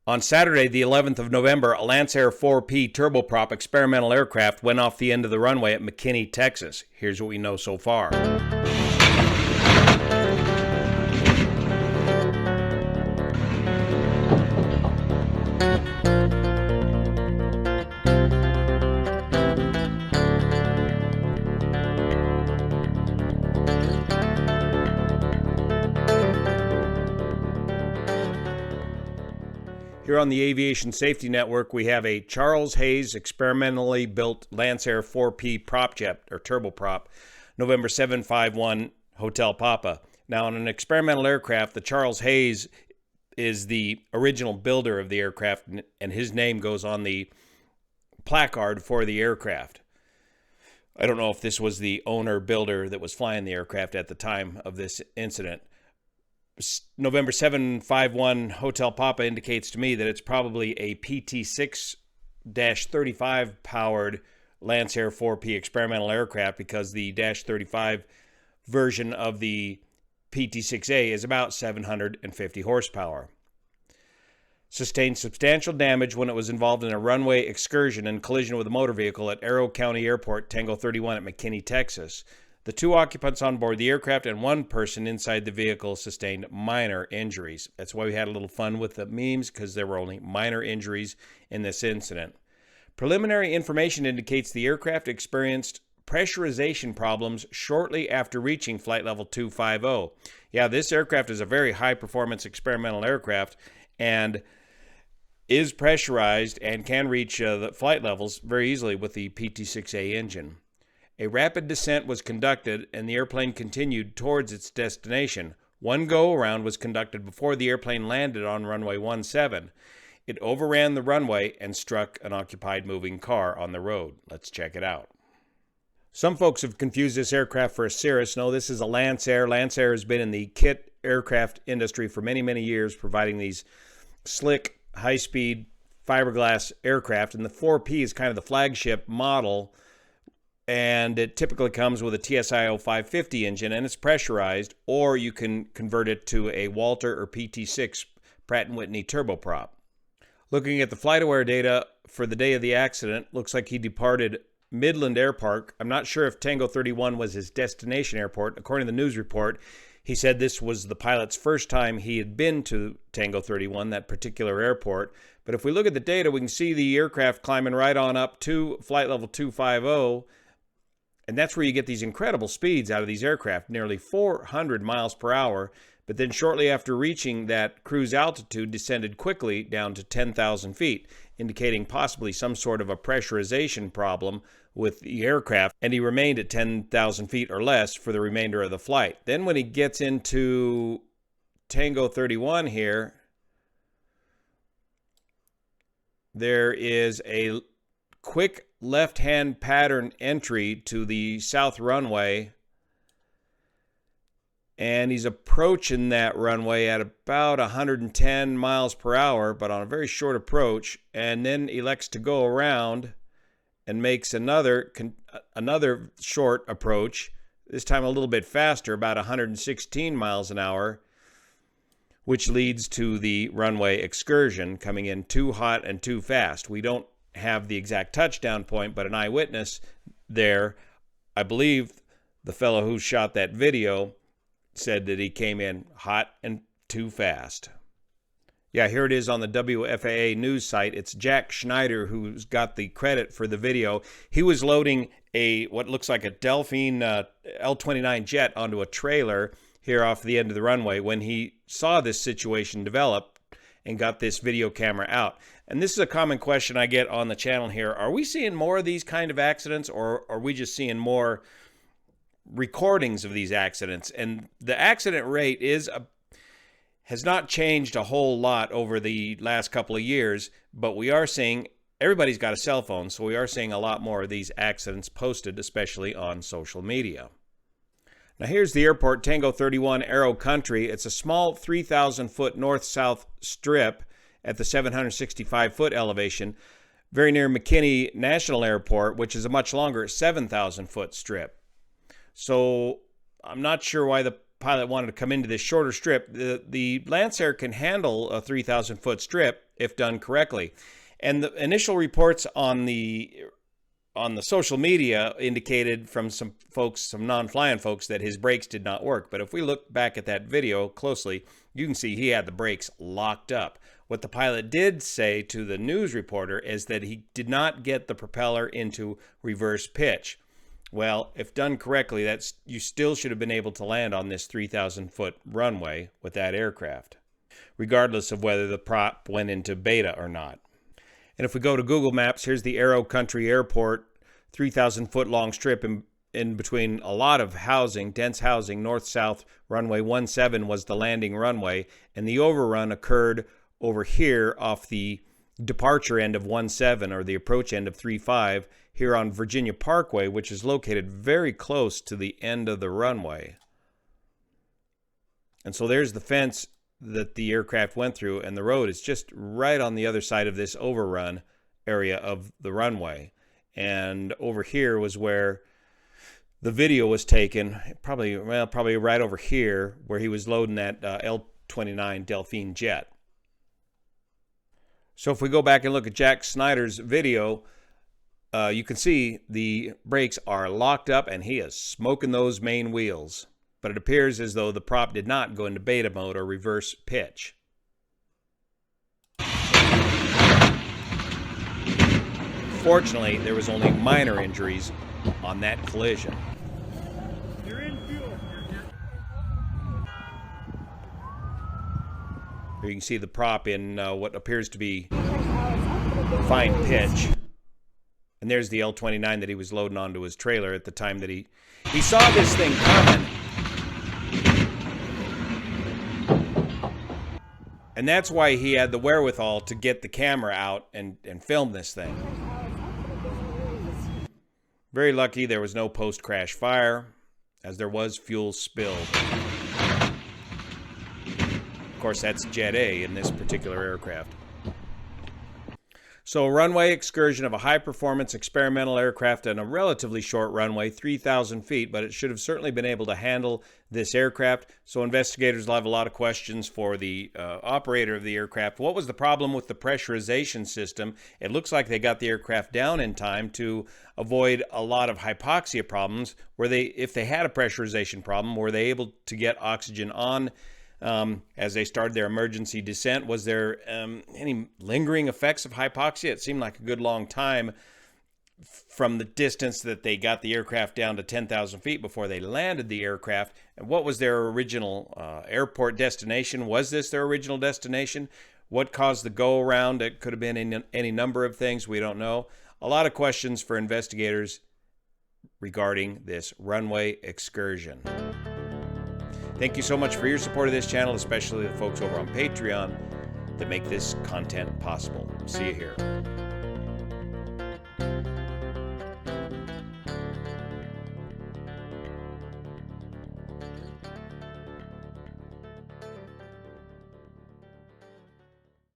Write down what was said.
On Saturday, the 11th of November, a Lancair 4P turboprop experimental aircraft went off the end of the runway at McKinney, Texas. Here's what we know so far. Here on the Aviation Safety Network, we have a Charles Hayes experimentally built Lancair 4P prop jet, or turboprop, November 751, Hotel Papa. Now, on an experimental aircraft, the Charles Hayes is the original builder of the aircraft, and his name goes on the placard for the aircraft. I don't know if this was the owner-builder that was flying the aircraft at the time of this incident. November 751 Hotel Papa indicates to me that it's probably a PT-6-35 powered Lancair 4P experimental aircraft, because the -35 version of the PT-6A is about 750 horsepower. Sustained substantial damage when it was involved in a runway excursion and collision with a motor vehicle at Aram County Airport, Tango 31 at McKinney, Texas. The 2 occupants on board the aircraft and 1 person inside the vehicle sustained minor injuries. That's why we had a little fun with the memes, because there were only minor injuries in this incident. Preliminary information indicates the aircraft experienced pressurization problems shortly after reaching flight level 250. Yeah, this aircraft is a very high-performance experimental aircraft and is pressurized and can reach the flight levels very easily with the PT-6A engine. A rapid descent was conducted, and the airplane continued towards its destination. 1 go-around was conducted before the airplane landed on runway 17. It overran the runway and struck an occupied moving car on the road. Let's check it out. Some folks have confused this aircraft for a Cirrus. No, this is a Lancair. Lancair has been in the kit aircraft industry for many, many years, providing these slick, high-speed fiberglass aircraft. And the 4P is kind of the flagship model, and it typically comes with a TSIO 550 engine, and it's pressurized, or you can convert it to a Walter or PT6 Pratt & Whitney turboprop. Looking at the FlightAware data for the day of the accident, looks like he departed Midland Airport. I'm not sure if Tango 31 was his destination airport. According to the news report, he said this was the pilot's first time he had been to Tango 31, that particular airport. But if we look at the data, we can see the aircraft climbing right on up to flight level 250, and that's where you get these incredible speeds out of these aircraft, nearly 400 miles per hour. But then shortly after reaching that cruise altitude, descended quickly down to 10,000 feet, indicating possibly some sort of a pressurization problem with the aircraft, and he remained at 10,000 feet or less for the remainder of the flight. Then when he gets into Tango 31 here, there is a quick left-hand pattern entry to the south runway, and he's approaching that runway at about 110 miles per hour, but on a very short approach, and then elects to go around and makes another short approach, this time a little bit faster, about 116 miles an hour, which leads to the runway excursion, coming in too hot and too fast. We don't have the exact touchdown point, but an eyewitness there, I believe the fellow who shot that video, said that he came in hot and too fast. Yeah, here it is on the WFAA news site. It's Jack Schneider who's got the credit for the video. He was loading what looks like a Delphine L-29 jet onto a trailer here off the end of the runway when he saw this situation develop and got this video camera out. And this is a common question I get on the channel here. Are we seeing more of these kind of accidents, or are we just seeing more recordings of these accidents? And the accident rate has not changed a whole lot over the last couple of years, but we are seeing, everybody's got a cell phone, so we are seeing a lot more of these accidents posted, especially on social media. Now here's the airport, Tango 31, Aero Country. It's a small 3,000-foot north-south strip at the 765-foot elevation, very near McKinney National Airport, which is a much longer 7,000-foot strip. So I'm not sure why the pilot wanted to come into this shorter strip. The Lancair can handle a 3,000-foot strip if done correctly. And the initial reports on the social media indicated from some folks, some non-flying folks, that his brakes did not work. But if we look back at that video closely, you can see he had the brakes locked up. What the pilot did say to the news reporter is that he did not get the propeller into reverse pitch. Well, if done correctly, you still should have been able to land on this 3,000-foot runway with that aircraft, regardless of whether the prop went into beta or not. And if we go to Google Maps, here's the Aero Country Airport, 3,000-foot long strip in between a lot of housing, dense housing. North-south runway 17 was the landing runway, and the overrun occurred over here off the departure end of 17, or the approach end of 35, here on Virginia Parkway, which is located very close to the end of the runway. And so there's the fence that the aircraft went through, and the road is just right on the other side of this overrun area of the runway. And over here was where the video was taken, probably right over here, where he was loading that L-29 Delphine jet. So if we go back and look at Jack Schneider's video, you can see the brakes are locked up and he is smoking those main wheels. But it appears as though the prop did not go into beta mode or reverse pitch. Fortunately, there was only minor injuries on that collision. You're in fuel. Here you can see the prop in what appears to be fine pitch. And there's the L-29 that he was loading onto his trailer at the time that he saw this thing coming. And that's why he had the wherewithal to get the camera out and film this thing. Very lucky there was no post-crash fire, as there was fuel spilled. Of course, that's Jet A in this particular aircraft. So a runway excursion of a high-performance experimental aircraft on a relatively short runway, 3,000 feet, but it should have certainly been able to handle this aircraft. So investigators will have a lot of questions for the operator of the aircraft. What was the problem with the pressurization system? It looks like they got the aircraft down in time to avoid a lot of hypoxia problems. If they had a pressurization problem, were they able to get oxygen on as they started their emergency descent? Was there any lingering effects of hypoxia? It seemed like a good long time from the distance that they got the aircraft down to 10,000 feet before they landed the aircraft. And what was their original airport destination? Was this their original destination? What caused the go-around? It could have been any number of things. We don't know. A lot of questions for investigators regarding this runway excursion. Thank you so much for your support of this channel, especially the folks over on Patreon that make this content possible. See you here.